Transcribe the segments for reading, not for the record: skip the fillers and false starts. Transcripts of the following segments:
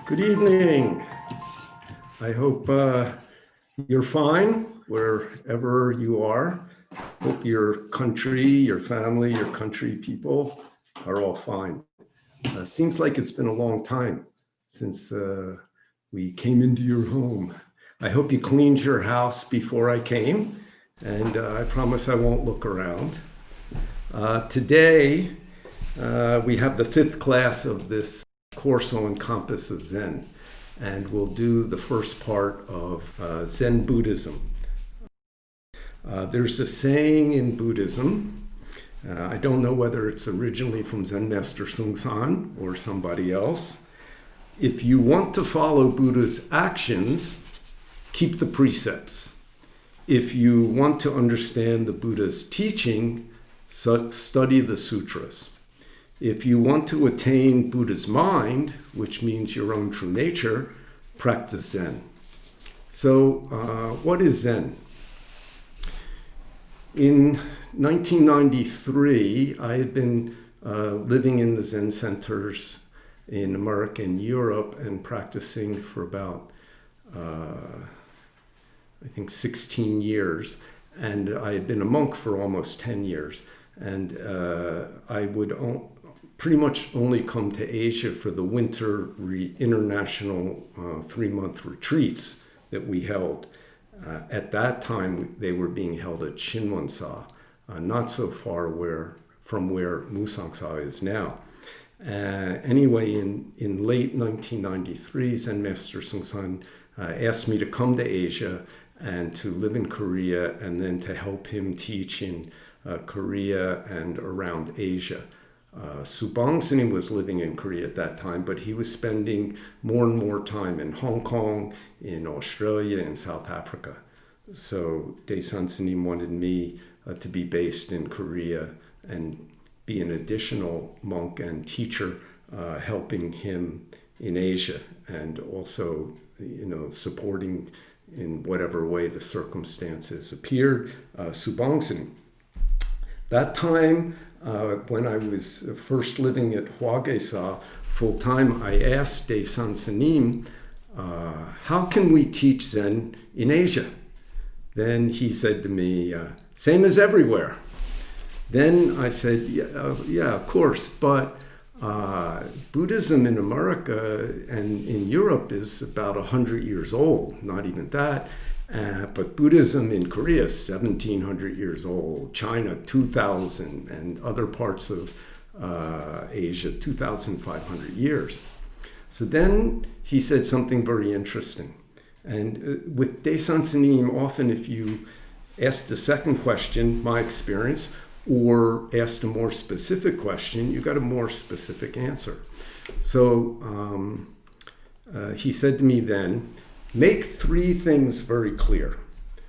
Good evening. I hope you're fine wherever you are. Hope your country, your family, your country people are all fine. Seems like it's been a long time since we came into your home. I hope you cleaned your house before I came, and I promise I won't look around. Today, we have the 5th class of this course on Compass of Zen, and we'll do the first part of Zen Buddhism. There's a saying in Buddhism, I don't know whether it's originally from Zen Master Sahn or somebody else. If you want to follow Buddha's actions, keep the precepts. If you want to understand the Buddha's teaching, study the Sutras. If you want to attain Buddha's mind, which means your own true nature, practice Zen. So, what is Zen? In 1993, I had been living in the Zen centers in America and Europe and practicing for about, I think, 16 years. And I had been a monk for almost 10 years. And I would pretty much only come to Asia for the winter international 3-month retreats that we held. At that time, they were being held at Shinwon-sa, not so far from where Musang-sa is now. Anyway, in late 1993, Zen Master Seung asked me to come to Asia and to live in Korea, and then to help him teach in Korea and around Asia. Sunim was living in Korea at that time, but he was spending more and more time in Hong Kong, in Australia, and South Africa. So Dae Sunim wanted me to be based in Korea and be an additional monk and teacher, helping him in Asia, and also, supporting in whatever way the circumstances appeared, Sunim. That time, when I was first living at Hwage-sa full-time, I asked Dae Sunim, how can we teach Zen in Asia? Then he said to me, same as everywhere. Then I said, yeah, of course, but Buddhism in America and in Europe is about 100 years old, not even that. But Buddhism in Korea is 1,700 years old, China 2,000, and other parts of Asia 2,500 years. So then he said something very interesting. And with Dae Sunim, often if you ask the second question, my experience, or asked a more specific question, you got a more specific answer. So he said to me then, make 3 things very clear.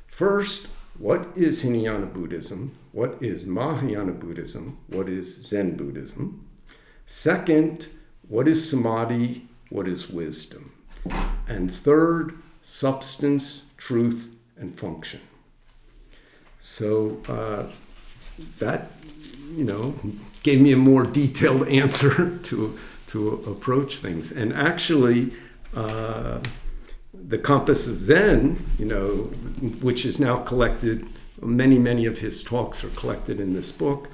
First, what is Hinayana Buddhism? What is Mahayana Buddhism? What is Zen Buddhism? Second, what is Samadhi? What is wisdom? And third, substance, truth, and function. So that, gave me a more detailed answer to approach things. And actually, the Compass of Zen, which is now collected, many of his talks are collected in this book,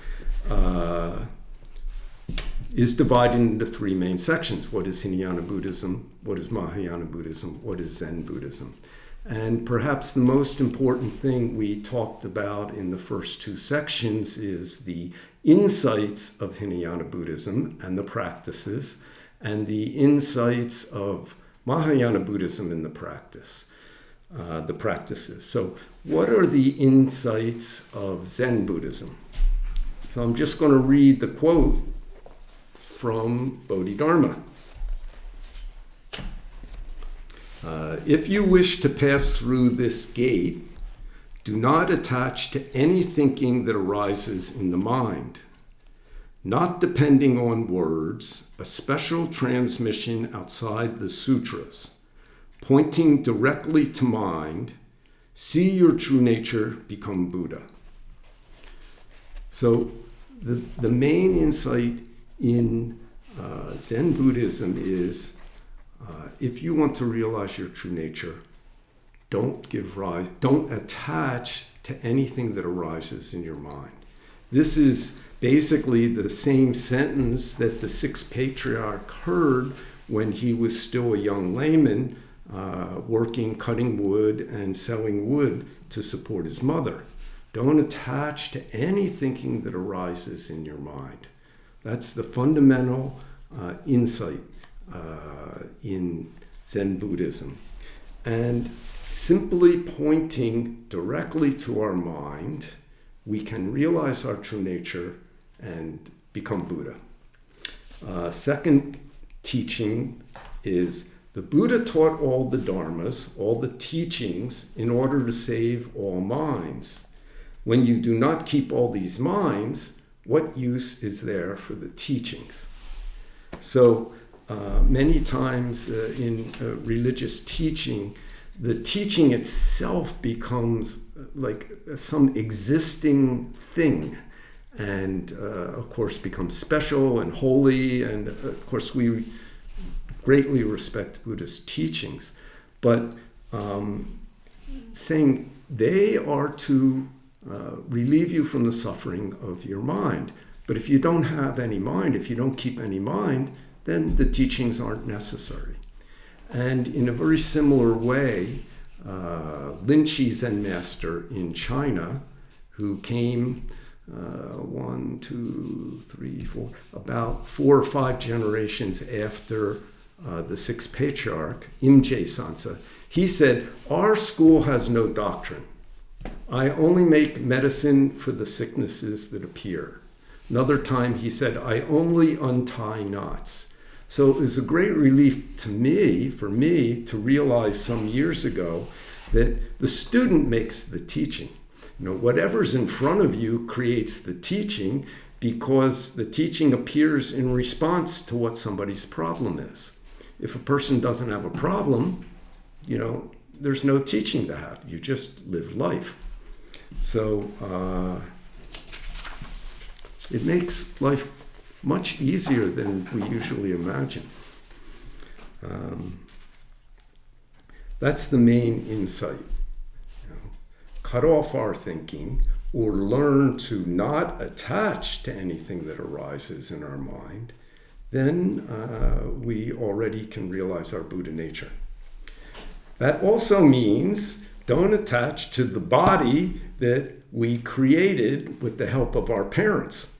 is divided into 3 main sections. What is Hinayana Buddhism? What is Mahayana Buddhism? What is Zen Buddhism? And perhaps the most important thing we talked about in the first 2 sections is the insights of Hinayana Buddhism and the practices, and the insights of Mahayana Buddhism in the practices. So what are the insights of Zen Buddhism? So I'm just going to read the quote from Bodhidharma. If you wish to pass through this gate, do not attach to any thinking that arises in the mind. Not depending on words, a special transmission outside the sutras, pointing directly to mind, see your true nature become Buddha. So the main insight in Zen Buddhism is if you want to realize your true nature, don't attach to anything that arises in your mind. This is basically the same sentence that the sixth patriarch heard when he was still a young layman, working, cutting wood and selling wood to support his mother. Don't attach to any thinking that arises in your mind. That's the fundamental insight in Zen Buddhism. And simply pointing directly to our mind, we can realize our true nature and become Buddha. Second teaching is the Buddha taught all the dharmas, all the teachings, in order to save all minds. When you do not keep all these minds, what use is there for the teachings? So many times in religious teaching, the teaching itself becomes like some existing thing, and of course becomes special and holy, and of course we greatly respect Buddhist teachings, but saying they are to relieve you from the suffering of your mind. But if you don't have any mind, if you don't keep any mind, then the teachings aren't necessary. And in a very similar way, Lin Chi Zen master in China, who came about 4 or 5 generations after the sixth patriarch, Imje Sansa, he said, "Our school has no doctrine. I only make medicine for the sicknesses that appear." Another time he said, "I only untie knots." So it was a great relief to me, for me, to realize some years ago that the student makes the teaching. Whatever's in front of you creates the teaching, because the teaching appears in response to what somebody's problem is. If a person doesn't have a problem, there's no teaching to have. You just live life. So it makes life much easier than we usually imagine. That's the main insight. Cut off our thinking, or learn to not attach to anything that arises in our mind, then we already can realize our Buddha nature. That also means don't attach to the body that we created with the help of our parents.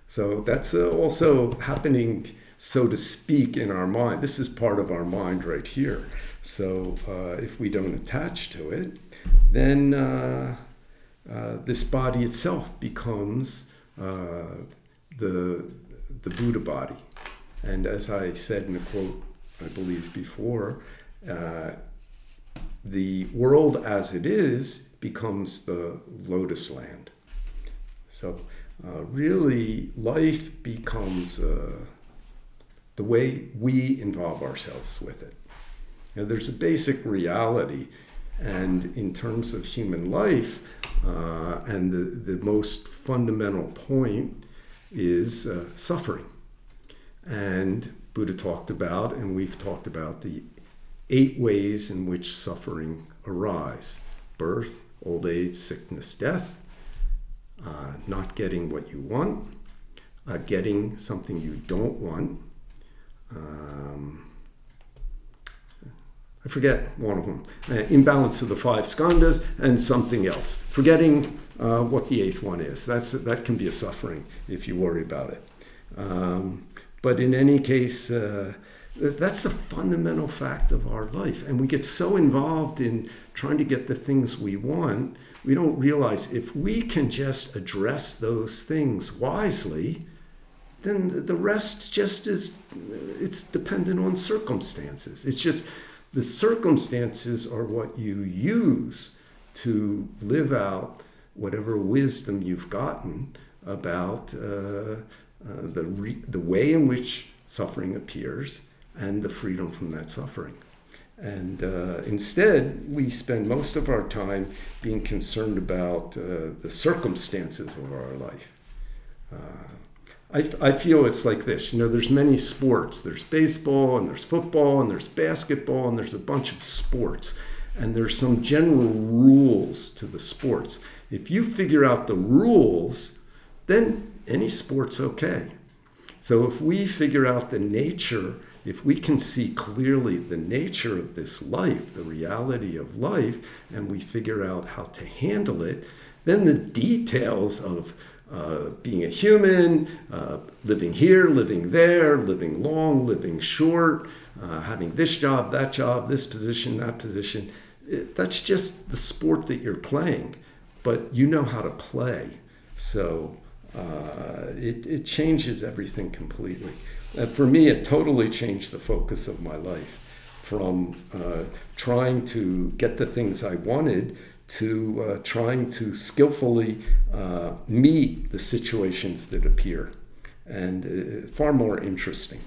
So that's also happening, so to speak, in our mind. This is part of our mind right here. So if we don't attach to it, then this body itself becomes the Buddha body. And as I said in a quote, I believe before, the world as it is becomes the lotus land. So really life becomes the way we involve ourselves with it. There's a basic reality, and in terms of human life, and the most fundamental point is suffering. And Buddha talked about, and we've talked about, the 8 ways in which suffering arise: birth, old age, sickness, death, not getting what you want, getting something you don't want, I forget one of them, imbalance of the 5 skandhas, and something else. Forgetting what the 8th one is. That can be a suffering if you worry about it. But in any case, that's the fundamental fact of our life. And we get so involved in trying to get the things we want, we don't realize if we can just address those things wisely, then the rest just it's dependent on circumstances. It's just the circumstances are what you use to live out whatever wisdom you've gotten about the way in which suffering appears and the freedom from that suffering. And instead, we spend most of our time being concerned about the circumstances of our life. I feel it's like this. There's many sports. There's baseball, and there's football, and there's basketball, and there's a bunch of sports. And there's some general rules to the sports. If you figure out the rules, then any sport's okay. So if we figure out the nature, if we can see clearly the nature of this life, the reality of life, and we figure out how to handle it, then the details of being a human, living here, living there, living long, living short, having this job, this position, that position, that's just the sport that you're playing. But you know how to play. So it changes everything completely. For me, it totally changed the focus of my life from trying to get the things I wanted to trying to skillfully meet the situations that appear, and far more interesting.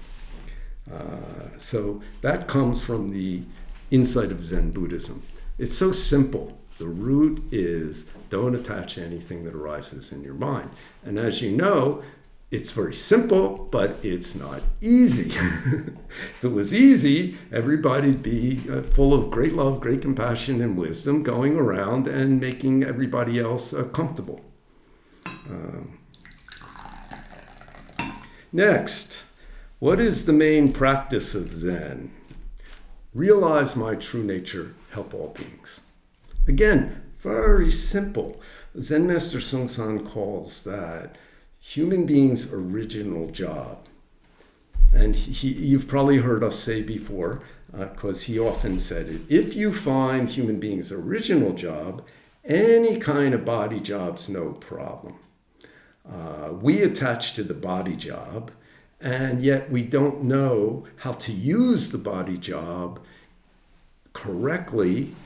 So that comes from the insight of Zen Buddhism. It's so simple. The root is don't attach to anything that arises in your mind. And as you know, it's very simple, but it's not easy. If it was easy, everybody'd be full of great love, great compassion, and wisdom, going around and making everybody else comfortable. Next, what is the main practice of Zen? Realize my true nature, help all beings. Again, very simple. Zen Master Seung calls that human beings' original job. And you've probably heard us say before, because he often said it, if you find human beings' original job, any kind of body job's no problem. We attach to the body job, and yet we don't know how to use the body job correctly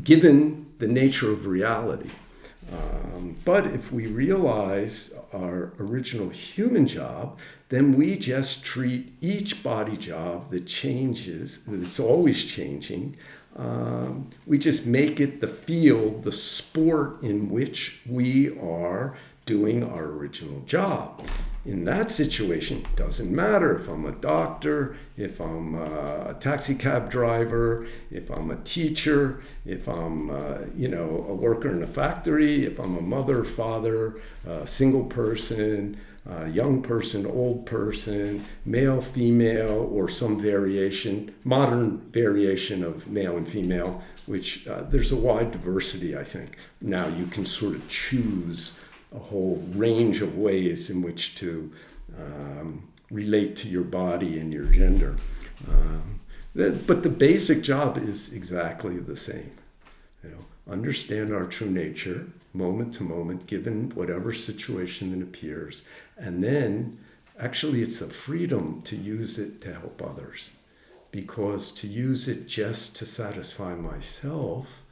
given the nature of reality. But if we realize our original human job, then we just treat each body job that changes, that it's always changing, we just make it the field, the sport in which we are doing our original job. In that situation, it doesn't matter if I'm a doctor, if I'm a taxi cab driver, if I'm a teacher, if I'm a worker in a factory, if I'm a mother, father, single person, young person, old person, male, female, or some variation, modern variation of male and female, which there's a wide diversity, I think. Now you can sort of choose a whole range of ways in which to relate to your body and your gender. But the basic job is exactly the same. Understand our true nature, moment to moment, given whatever situation that appears. And then, actually, it's a freedom to use it to help others. Because to use it just to satisfy myself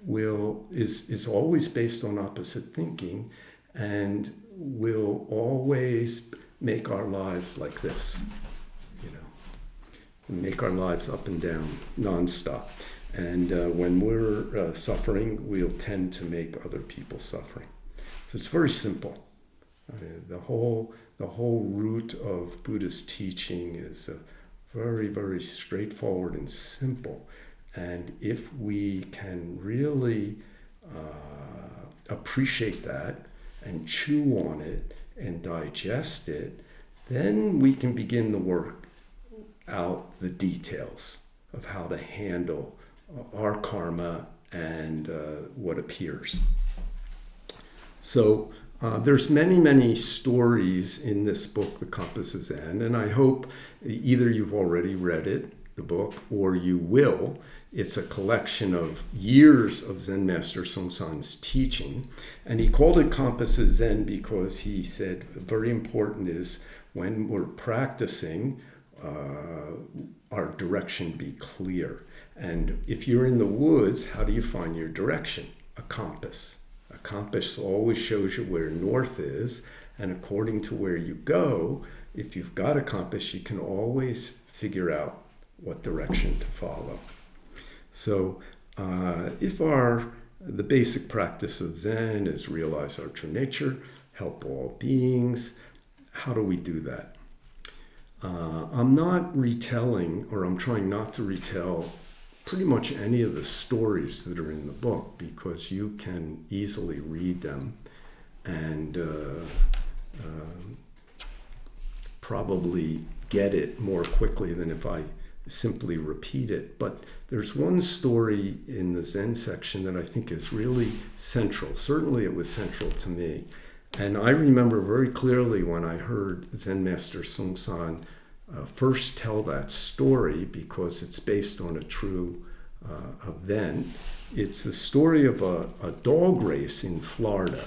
is always based on opposite thinking, and will always make our lives like this, make our lives up and down, nonstop. And when we're suffering, we'll tend to make other people suffering. So it's very simple. The whole root of Buddhist teaching is very, very straightforward and simple. And if we can really appreciate that and chew on it and digest it, then we can begin to work out the details of how to handle our karma and what appears. So there's many, many stories in this book, The Compass of Zen, and I hope either you've already read it, the book, or you will. It's a collection of years of Zen Master Seung's teaching. And he called it Compass of Zen because he said very important is when we're practicing, our direction be clear. And if you're in the woods, how do you find your direction? A compass. A compass always shows you where north is. And according to where you go, if you've got a compass, you can always figure out what direction to follow. So if the basic practice of Zen is realize our true nature, help all beings. How do we do that? I'm not retelling, or I'm trying not to retell pretty much any of the stories that are in the book, because you can easily read them and probably get it more quickly than if I simply repeat it. But there's one story in the Zen section that I think is really central. Certainly it was central to me. And I remember very clearly when I heard Zen Master Seung Sahn first tell that story, because it's based on a true event. It's the story of a dog race in Florida.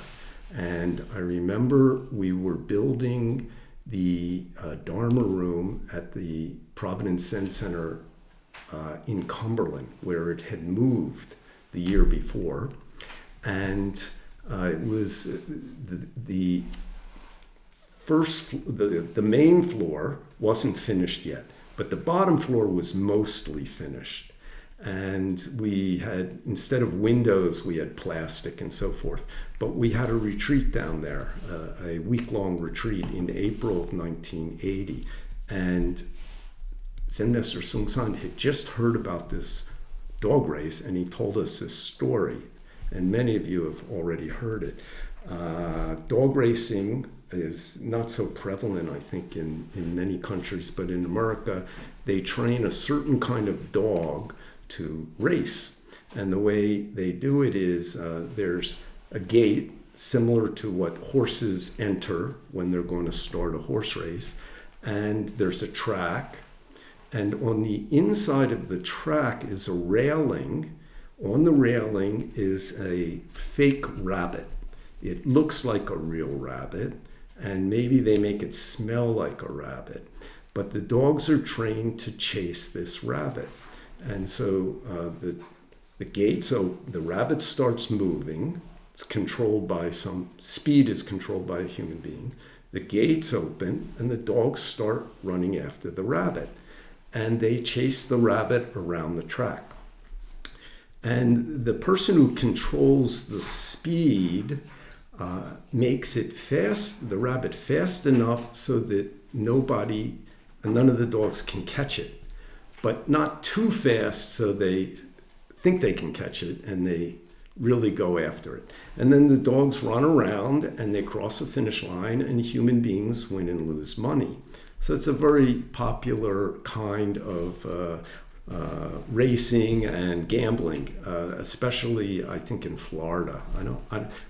And I remember we were building the Dharma room at the Providence Zen Center in Cumberland, where it had moved the year before. And it was the main floor wasn't finished yet, but the bottom floor was mostly finished. And we had, instead of windows, we had plastic and so forth. But we had a retreat down there, a week-long retreat in April of 1980. And Zen Master Seung Sahn had just heard about this dog race, and he told us this story. And many of you have already heard it. Dog racing is not so prevalent, I think, in many countries, but in America, they train a certain kind of dog to race. And the way they do it is there's a gate similar to what horses enter when they're going to start a horse race. And there's a track. And on the inside of the track is a railing. On the railing is a fake rabbit. It looks like a real rabbit, and maybe they make it smell like a rabbit. But the dogs are trained to chase this rabbit. And so the gate, so the rabbit starts moving. It's controlled by speed is controlled by a human being. The gates open and the dogs start running after the rabbit. And they chase the rabbit around the track. And the person who controls the speed makes it the rabbit fast enough so that none of the dogs can catch it. But not too fast so they think they can catch it and they really go after it. And then the dogs run around and they cross the finish line, and human beings win and lose money. So it's a very popular kind of racing and gambling, especially I think in Florida.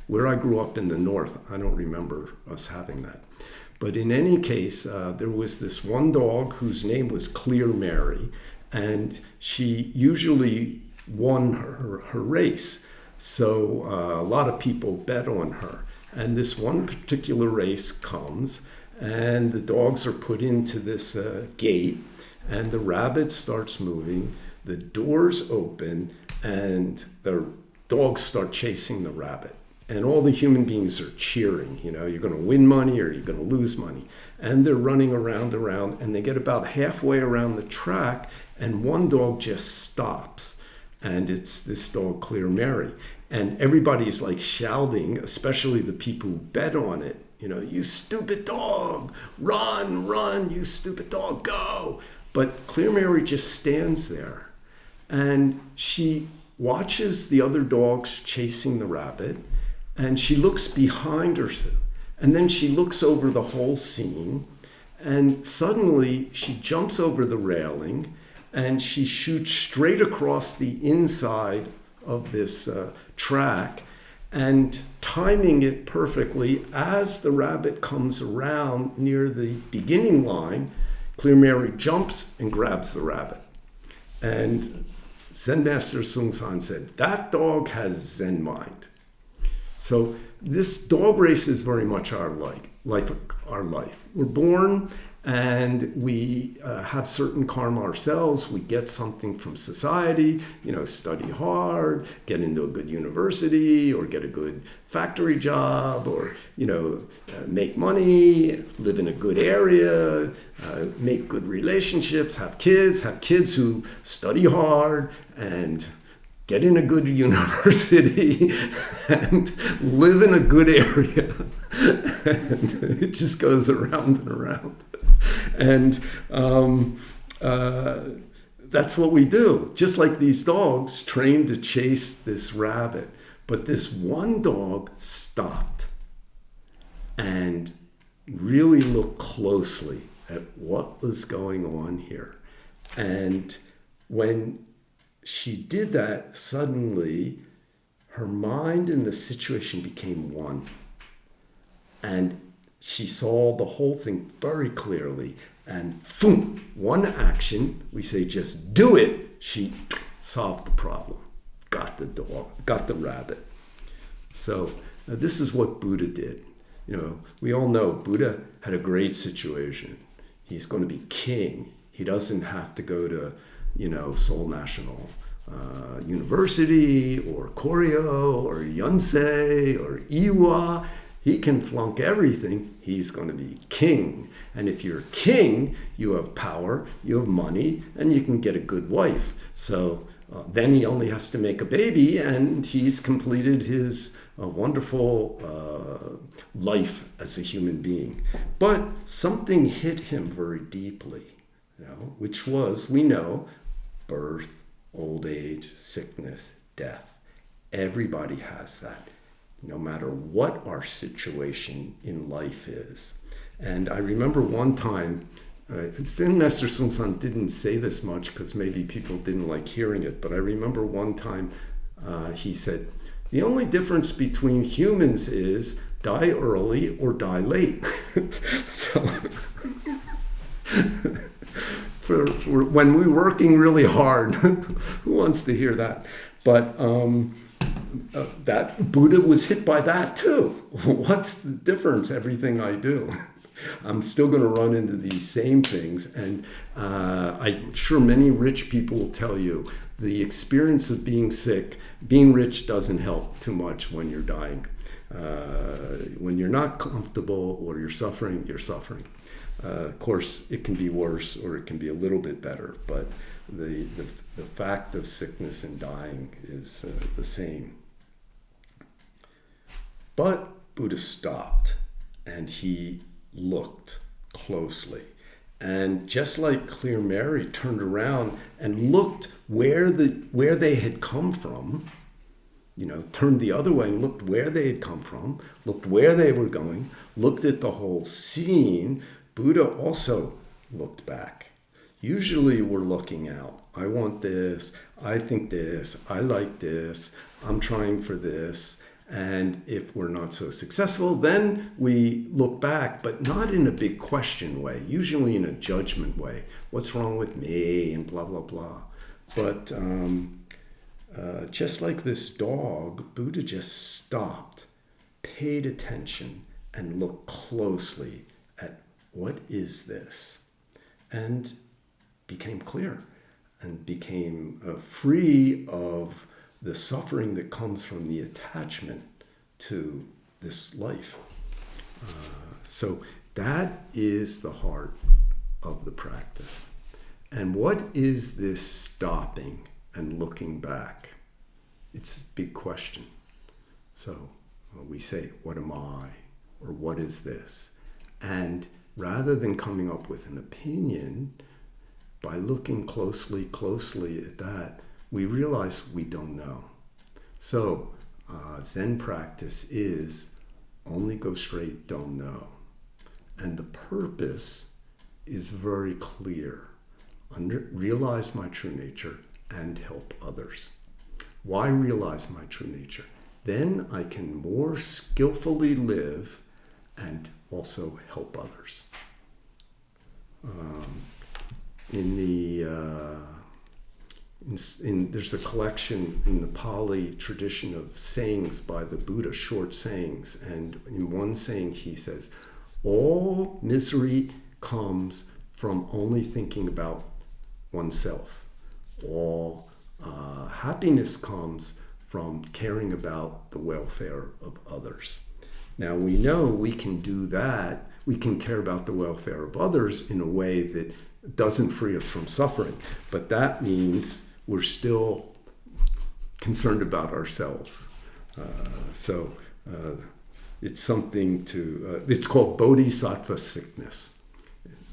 Where I grew up in the north, I don't remember us having that. But in any case, there was this one dog whose name was Clear Mary, and she usually won her race. So a lot of people bet on her. And this one particular race comes, and the dogs are put into this gate, and the rabbit starts moving, the doors open, and the dogs start chasing the rabbit. And all the human beings are cheering, you're going to win money or you're going to lose money. And they're running around, and they get about halfway around the track, and one dog just stops. And it's this dog, Clear Mary. And everybody's like shouting, especially the people who bet on it, you stupid dog, run, you stupid dog, go. But Clear Mary just stands there, and she watches the other dogs chasing the rabbit, and she looks behind herself, and then she looks over the whole scene, and suddenly she jumps over the railing, and she shoots straight across the inside of this track, and timing it perfectly, as the rabbit comes around near the beginning line, Clear Mary jumps and grabs the rabbit. And Zen Master Seung Sahn said, that dog has Zen mind. So this dog race is very much our life. We're born and we have certain karma ourselves. We get something from society, study hard, get into a good university, or get a good factory job, or, make money, live in a good area, make good relationships, have kids who study hard and get in a good university, and live in a good area. And it just goes around and around. And that's what we do. Just like these dogs trained to chase this rabbit. But this one dog stopped and really looked closely at what was going on here. And when she did that, suddenly her mind and the situation became one. And she saw the whole thing very clearly. And boom, one action, we say just do it, she solved the problem. Got the dog, got the rabbit. So this is what Buddha did. You know, we all know Buddha had a great situation. He's going to be king. He doesn't have to go to, Seoul National University or Koryo or Yonsei or Iwa. He can flunk everything. He's going to be king. And if you're king, you have power, you have money, and you can get a good wife. So then he only has to make a baby, and he's completed his wonderful life as a human being. But something hit him very deeply, which was, we know, birth, old age, sickness, death. Everybody has that, no matter what our situation in life is. And I remember one time, Zen Master Seung didn't say this much because maybe people didn't like hearing it, but I remember one time he said, the only difference between humans is die early or die late. So for when we're working really hard, who wants to hear that? But that Buddha was hit by that too. What's the difference? Everything I do, I'm still going to run into these same things. And I'm sure many rich people will tell you the experience of being sick, being rich doesn't help too much when you're dying. When you're not comfortable or you're suffering, you're suffering. Of course, it can be worse or it can be a little bit better, but the fact of sickness and dying is the same. But Buddha stopped and he looked closely. And just like Clear Mary turned around and looked where they had come from, turned the other way and looked where they had come from, looked where they were going, looked at the whole scene, Buddha also looked back. Usually we're looking out. I want this, I think this, I like this, I'm trying for this. And if we're not so successful, then we look back, but not in a big question way, usually in a judgment way. What's wrong with me and blah, blah, blah. But just like this dog, Buddha just stopped, paid attention, and looked closely at what is this? And became clear and became free of the suffering that comes from the attachment to this life. So that is the heart of the practice. And what is this stopping and looking back? It's a big question. So we say, what am I? Or what is this? And rather than coming up with an opinion, by looking closely at that, we realize we don't know. So Zen practice is only go straight, don't know. And the purpose is very clear. Realize my true nature and help others. Why realize my true nature? Then I can more skillfully live and also help others. There's a collection in the Pali tradition of sayings by the Buddha, short sayings, and in one saying he says, all misery comes from only thinking about oneself. All happiness comes from caring about the welfare of others. Now we know we can do that. We can care about the welfare of others in a way that doesn't free us from suffering, but that means we're still concerned about ourselves. So it's something to, it's called bodhisattva sickness.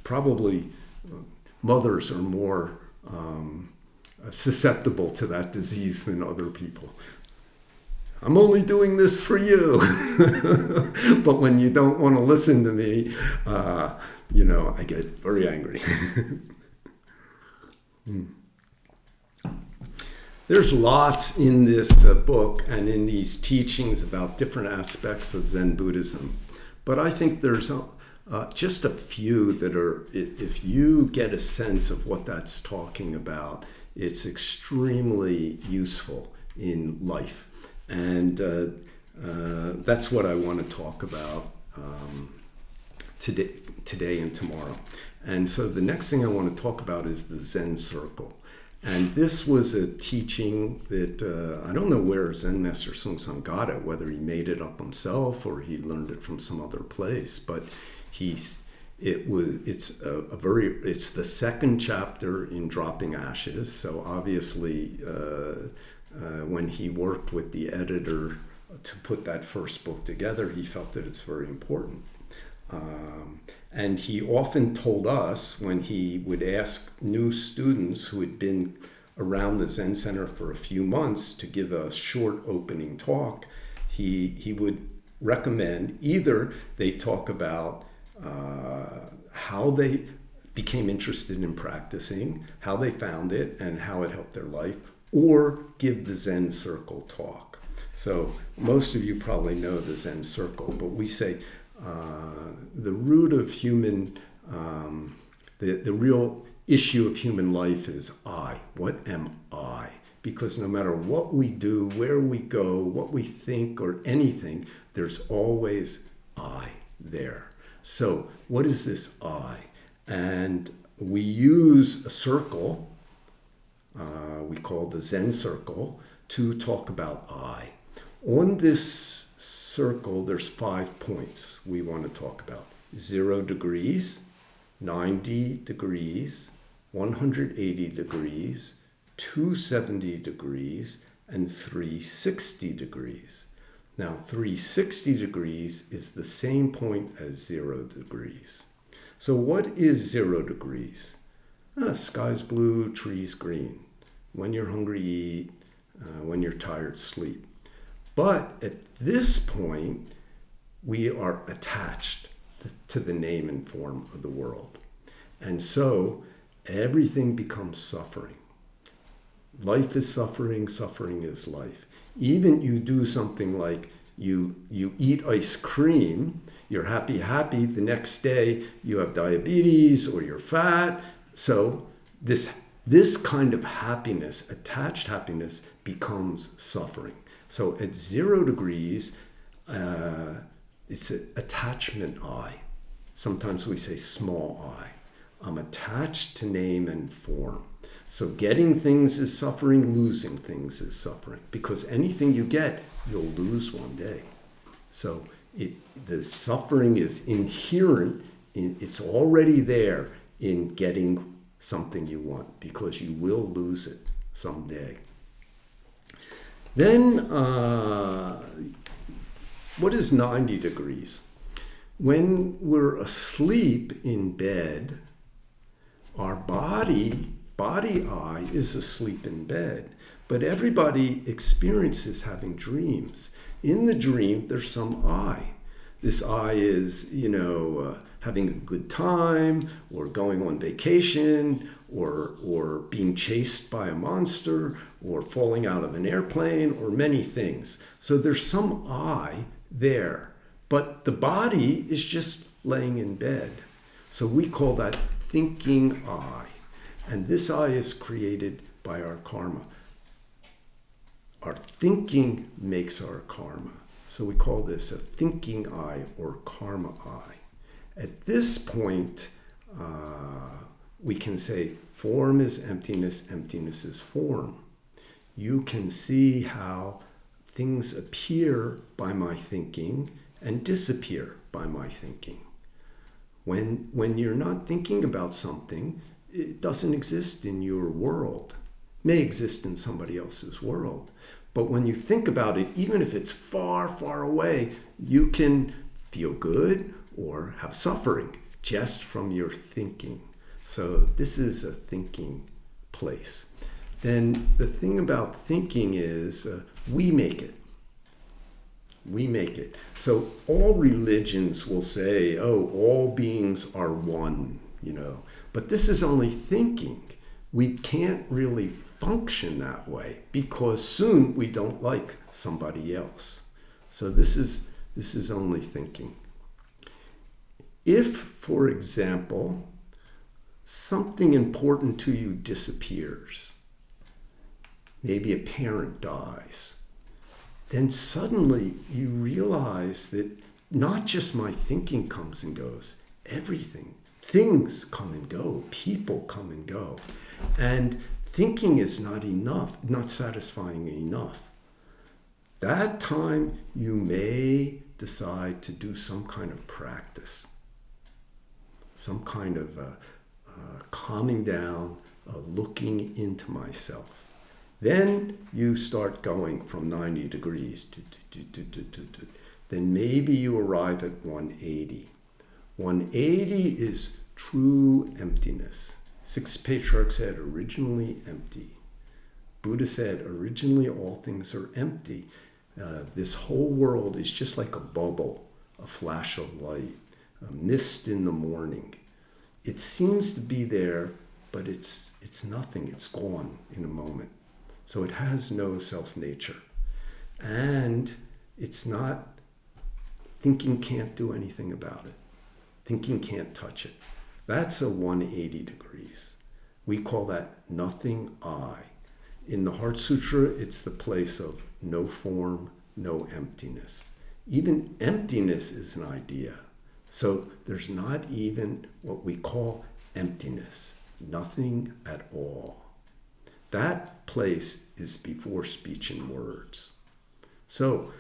Probably mothers are more susceptible to that disease than other people. I'm only doing this for you. But when you don't want to listen to me, I get very angry. There's lots in this book and in these teachings about different aspects of Zen Buddhism. But I think there's just a few that are, if you get a sense of what that's talking about, it's extremely useful in life. And that's what I want to talk about today and tomorrow. And so the next thing I want to talk about is the Zen Circle. And this was a teaching that I don't know where Zen Master Seung got it, whether he made it up himself or he learned it from some other place. But it's the second chapter in Dropping Ashes. So obviously, when he worked with the editor to put that first book together, he felt that it's very important. And he often told us, when he would ask new students who had been around the Zen Center for a few months to give a short opening talk, he would recommend either they talk about how they became interested in practicing, how they found it, and how it helped their life, or give the Zen Circle talk. So most of you probably know the Zen Circle, but we say the root of human, the real issue of human life is I. What am I? Because no matter what we do, where we go, what we think, or anything, there's always I there. So what is this I? And we use a circle, we call the Zen Circle, to talk about I. On this circle, there's 5 points we want to talk about. 0 degrees, 90 degrees, 180 degrees, 270 degrees, and 360 degrees. Now, 360 degrees is the same point as 0 degrees. So what is 0 degrees? Sky's blue, trees green. When you're hungry, eat. When you're tired, sleep. But at this point, we are attached to the name and form of the world. And so everything becomes suffering. Life is suffering, suffering is life. Even you do something like you eat ice cream, you're happy, the next day you have diabetes or you're fat. So this kind of happiness, attached happiness, becomes suffering. So at 0 degrees, it's an attachment I. Sometimes we say small I. I'm attached to name and form. So getting things is suffering, losing things is suffering. Because anything you get, you'll lose one day. So the suffering is inherent, it's already there in getting something you want, because you will lose it someday. Then, what is 90 degrees? When we're asleep in bed, our body I is asleep in bed. But everybody experiences having dreams. In the dream, there's some I. This I is, having a good time, or going on vacation, or being chased by a monster, or falling out of an airplane, or many things. So there's some I there, but the body is just laying in bed. So we call that thinking I. And this I is created by our karma. Our thinking makes our karma. So we call this a thinking I, or karma I. At this point, we can say form is emptiness, emptiness is form. You can see how things appear by my thinking and disappear by my thinking. When you're not thinking about something, it doesn't exist in your world. may exist in somebody else's world. But when you think about it, even if it's far, far away, you can feel good or have suffering just from your thinking. So this is a thinking place. Then the thing about thinking is we make it. We make it. So all religions will say, oh, all beings are one, But this is only thinking. We can't really function that way because soon we don't like somebody else. So this is only thinking. If, for example, something important to you disappears, maybe a parent dies, then suddenly you realize that not just my thinking comes and goes, everything. Things come and go, people come and go. And thinking is not enough, not satisfying enough. That time you may decide to do some kind of practice, some kind of calming down, looking into myself. Then you start going from 90 degrees then maybe you arrive at 180. 180 is true emptiness. Six patriarchs said originally empty. Buddha said originally all things are empty. This whole world is just like a bubble, a flash of light, a mist in the morning. It seems to be there, but it's nothing. It's gone in a moment. So it has no self-nature. And it's not, thinking can't do anything about it. Thinking can't touch it. That's a 180 degrees. We call that nothing I. In the Heart Sutra, it's the place of no form, no emptiness. Even emptiness is an idea. So there's not even what we call emptiness, nothing at all. That place is before speech and words. So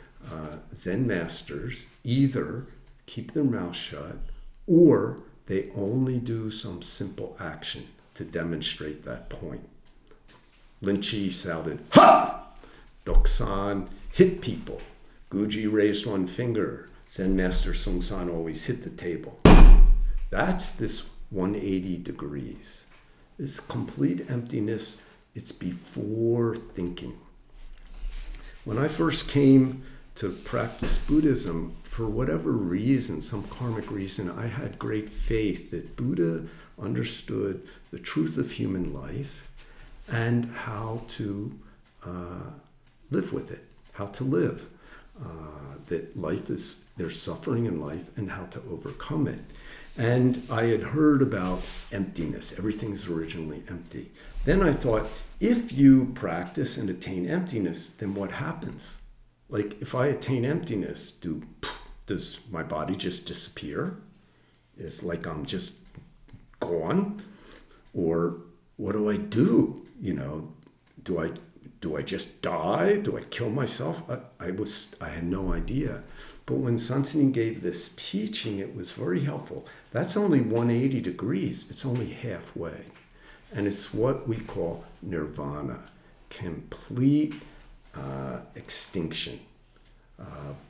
Zen masters either keep their mouth shut or they only do some simple action to demonstrate that point. Linchi shouted, "Ha!" Doksan hit people. Guji raised one finger. Zen master Seung always hit the table. That's this 180 degrees. This complete emptiness, it's before thinking. When I first came to practice Buddhism, for whatever reason, some karmic reason, I had great faith that Buddha understood the truth of human life and how to live with it, how to live. That life is, there's suffering in life and how to overcome it. And I had heard about emptiness. Everything's originally empty. Then I thought, if you practice and attain emptiness, then what happens? Like if I attain emptiness, does my body just disappear? It's like I'm just gone? Or what do I do? Do I just die? Do I kill myself? I had no idea. But when Sunim gave this teaching, it was very helpful. That's only 180 degrees. It's only halfway. And it's what we call nirvana, complete extinction.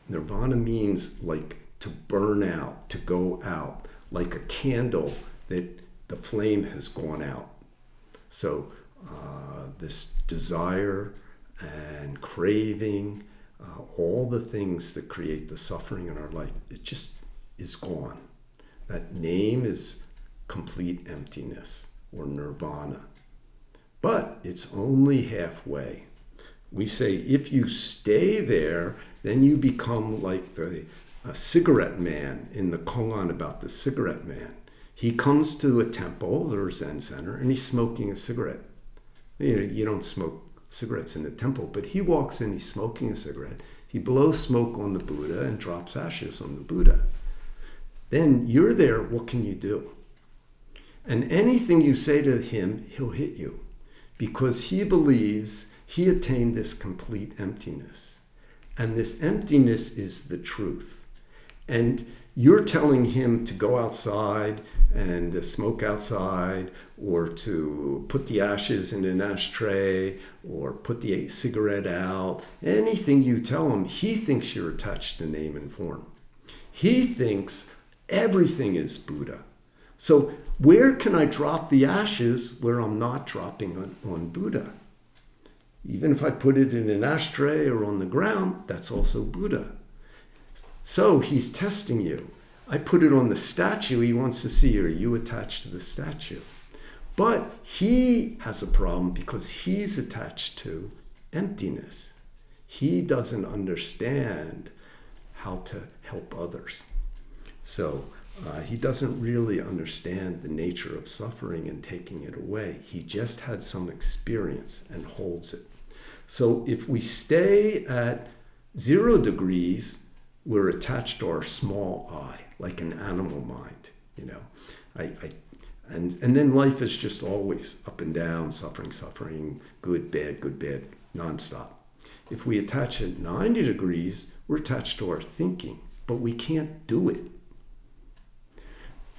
Nirvana means like to burn out, to go out, like a candle that the flame has gone out. So this desire and craving, all the things that create the suffering in our life, it just is gone. That name is complete emptiness or nirvana. But it's only halfway. We say if you stay there, then you become like the cigarette man in the koan about the cigarette man. He comes to a temple or a Zen center and he's smoking a cigarette. You don't smoke cigarettes in the temple, but he walks in, he's smoking a cigarette. He blows smoke on the Buddha and drops ashes on the Buddha. Then you're there, what can you do? And anything you say to him, he'll hit you because he believes he attained this complete emptiness. And this emptiness is the truth. And you're telling him to go outside and smoke outside, or to put the ashes in an ashtray, or put the cigarette out. Anything you tell him, he thinks you're attached to name and form. He thinks everything is Buddha. So where can I drop the ashes where I'm not dropping on Buddha? Even if I put it in an ashtray or on the ground, that's also Buddha. So he's testing you. I put it on the statue. He wants to see, are you attached to the statue? But he has a problem because he's attached to emptiness. He doesn't understand how to help others. So he doesn't really understand the nature of suffering and taking it away. He just had some experience and holds it. So if we stay at 0 degrees, we're attached to our small I, like an animal mind, you know. And then life is just always up and down, suffering, good, bad, nonstop. If we attach at 90 degrees, we're attached to our thinking, but we can't do it.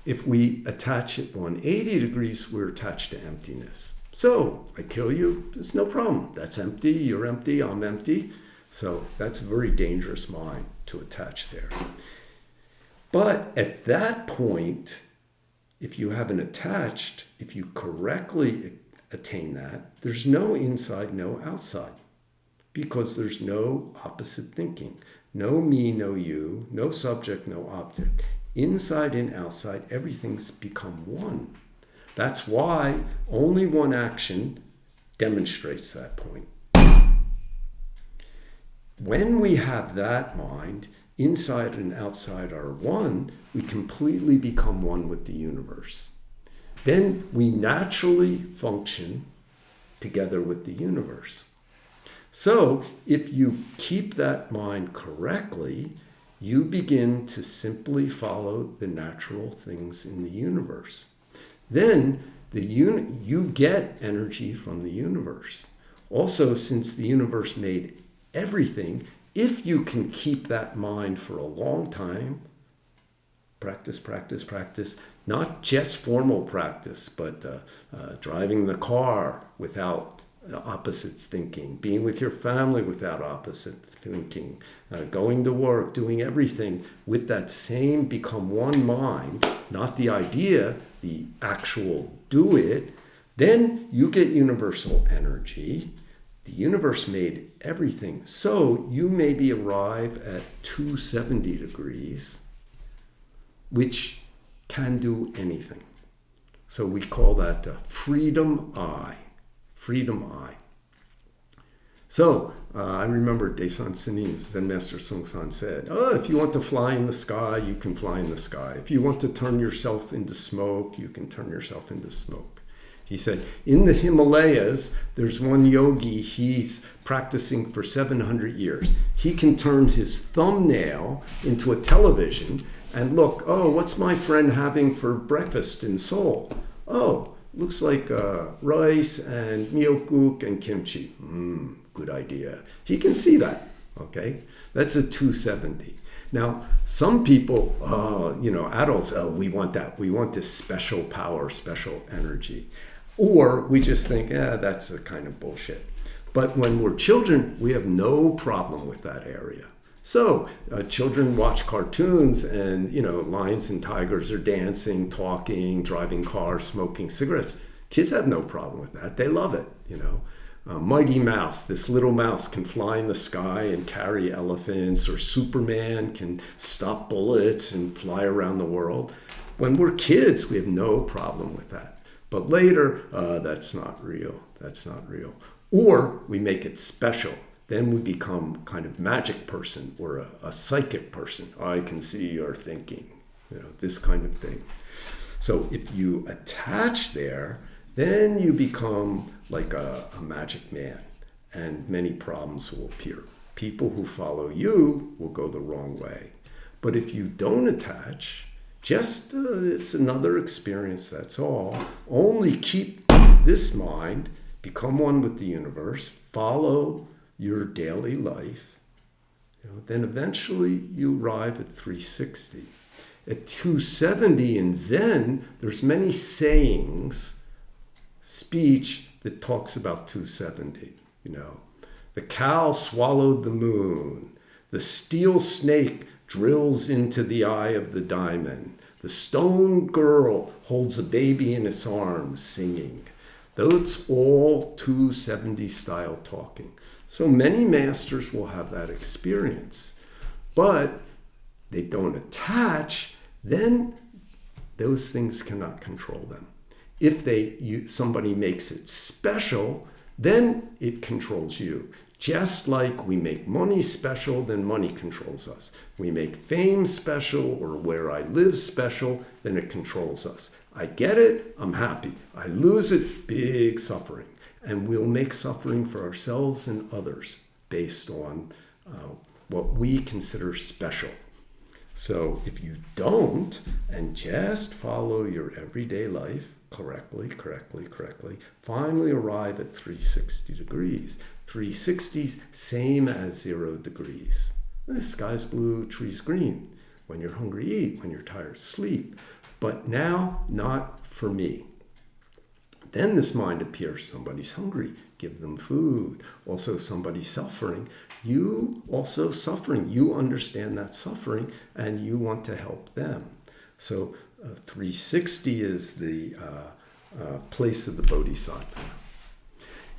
If we attach at 180 degrees, we're attached to emptiness. So I kill you, it's no problem. That's empty, you're empty, I'm empty. So that's a very dangerous mind to attach there. But at that point, if you haven't attached, if you correctly attain that, there's no inside, no outside. Because there's no opposite thinking. No me, no you, no subject, no object. Inside and outside, everything's become one. That's why only one action demonstrates that point. When we have that mind, inside and outside are one, we completely become one with the universe. Then we naturally function together with the universe. So if you keep that mind correctly, you begin to simply follow the natural things in the universe. Then you get energy from the universe. Also, since the universe made everything, if you can keep that mind for a long time, practice, not just formal practice, but driving the car without opposites thinking, being with your family without opposite thinking, going to work, doing everything with that same become one mind, not the idea, the actual do it, then you get universal energy. The universe made everything. So you maybe arrive at 270 degrees, which can do anything. So we call that the freedom I. Freedom I. So I remember Dae Sunim, Zen Master Seung said, if you want to fly in the sky, you can fly in the sky. If you want to turn yourself into smoke, you can turn yourself into smoke. He said, in the Himalayas, there's one yogi, he's practicing for 700 years. He can turn his thumbnail into a television and look, what's my friend having for breakfast in Seoul? Looks like rice and miyeokguk and kimchi. Good idea. He can see that, okay? That's a 270. Now, some people, adults, we want that. We want this special power, special energy. Or we just think, that's a kind of bullshit. But when we're children, we have no problem with that area. So children watch cartoons and, lions and tigers are dancing, talking, driving cars, smoking cigarettes. Kids have no problem with that. They love it, Mighty Mouse, this little mouse can fly in the sky and carry elephants, or Superman can stop bullets and fly around the world. When we're kids, we have no problem with that. But later, that's not real. That's not real. Or we make it special. Then we become kind of magic person or a psychic person. I can see your thinking, this kind of thing. So if you attach there, then you become like a magic man, and many problems will appear. People who follow you will go the wrong way. But if you don't attach, just it's another experience, that's all. Only keep this mind, become one with the universe, follow your daily life, then eventually you arrive at 360. At 270 in Zen, there's many sayings, speech that talks about 270. The cow swallowed the moon. The steel snake drills into the eye of the diamond. The stone girl holds a baby in its arms, singing. That's all 270 style talking. So many masters will have that experience, but they don't attach, then those things cannot control them. If somebody makes it special, then it controls you. Just like we make money special, then money controls us. We make fame special or where I live special, then it controls us. I get it, I'm happy. I lose it, big suffering. And we'll make suffering for ourselves and others based on what we consider special. So if you don't, and just follow your everyday life correctly, finally arrive at 360 degrees. 360's same as 0 degrees. The sky's blue, tree's green. When you're hungry, eat. When you're tired, sleep. But now, not for me. Then this mind appears. Somebody's hungry. Give them food. Also, somebody's suffering. You also suffering. You understand that suffering and you want to help them. So 360 is the place of the Bodhisattva.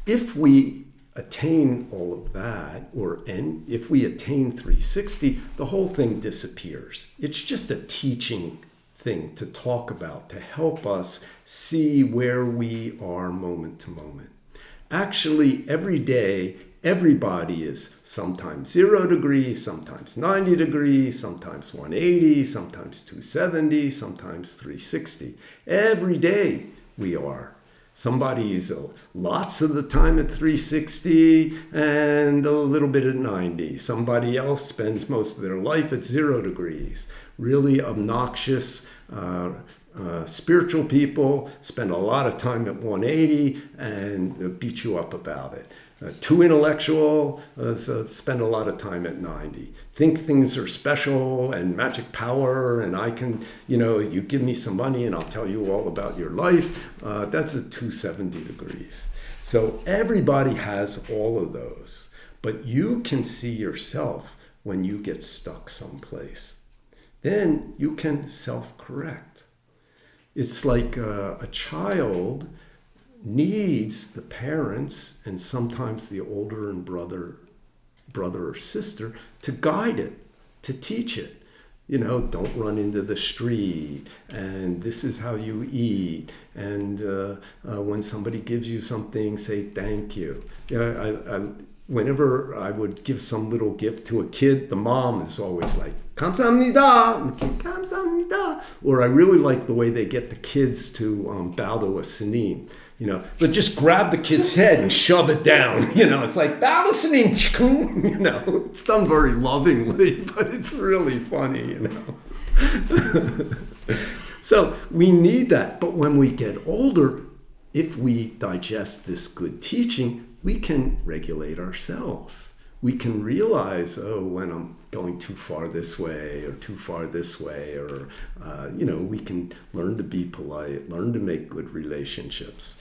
If we attain all of that, and if we attain 360, the whole thing disappears. It's just a teaching thing to talk about, to help us see where we are moment to moment. Actually, every day, everybody is sometimes 0 degrees, sometimes 90 degrees, sometimes 180, sometimes 270, sometimes 360. Every day we are. Somebody's lots of the time at 360 and a little bit at 90. Somebody else spends most of their life at 0 degrees. Really obnoxious spiritual people spend a lot of time at 180 and beat you up about it. Too intellectual, spend a lot of time at 90. Think things are special and magic power and I can, you give me some money and I'll tell you all about your life. That's at 270 degrees. So everybody has all of those, but you can see yourself when you get stuck someplace. Then you can self-correct. It's like a child needs the parents and sometimes the older and brother or sister to guide it, to teach it. Don't run into the street, and this is how you eat, and when somebody gives you something, say thank you. Whenever I would give some little gift to a kid, the mom is always like, 감사합니다, and the kid, 감사합니다. Or I really like the way they get the kids to bow to a Sunim. But just grab the kid's head and shove it down. It's like, bow to Sunim, it's done very lovingly, but it's really funny, So we need that. But when we get older, if we digest this good teaching, we can regulate ourselves. We can realize, when I'm going too far this way or too far this way, or, we can learn to be polite, learn to make good relationships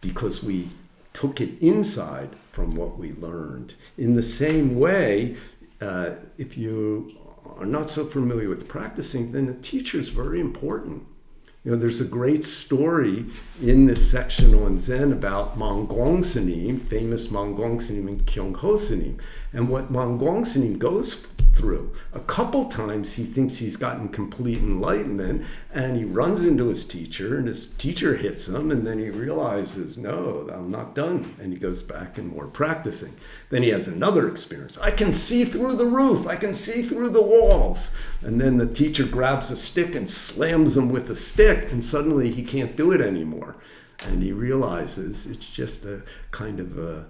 because we took it inside from what we learned. In the same way, if you are not so familiar with practicing, then the teacher is very important. There's a great story in this section on Zen about Manggong Sunim, famous Manggong Sunim and Kyung-ho Sunim. And what Manggong Sunim goes through, a couple times he thinks he's gotten complete enlightenment and he runs into his teacher and his teacher hits him and then he realizes, no, I'm not done. And he goes back and more practicing. Then he has another experience. I can see through the roof. I can see through the walls. And then the teacher grabs a stick and slams him with a stick and suddenly he can't do it anymore. And he realizes it's just a kind of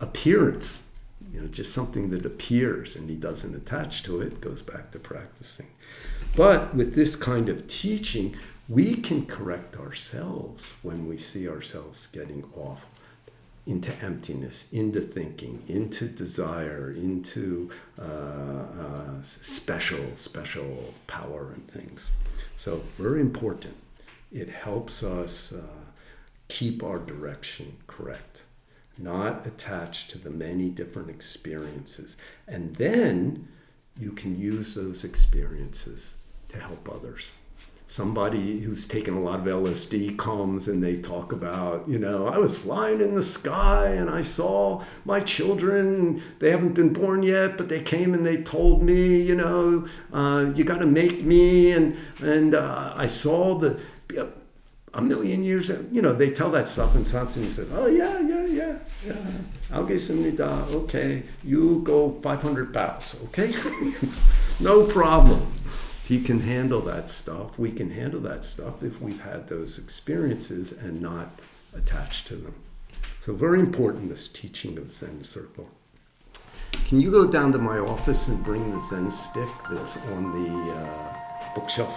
appearance. Just something that appears and he doesn't attach to it, goes back to practicing. But with this kind of teaching, we can correct ourselves when we see ourselves getting off into emptiness, into thinking, into desire, into special power and things. So very important. It helps us keep our direction correct, not attached to the many different experiences. And then you can use those experiences to help others. Somebody who's taken a lot of LSD comes and they talk about, I was flying in the sky and I saw my children, they haven't been born yet, but they came and they told me, you got to make me, and I saw a million years, they tell that stuff, and Satsang said, oh yeah, algesumnida, okay, you go 500 bows, okay? No problem. He can handle that stuff. We can handle that stuff if we've had those experiences and not attached to them. So very important, this teaching of Zen Circle. Can you go down to my office and bring the Zen stick that's on the bookshelf?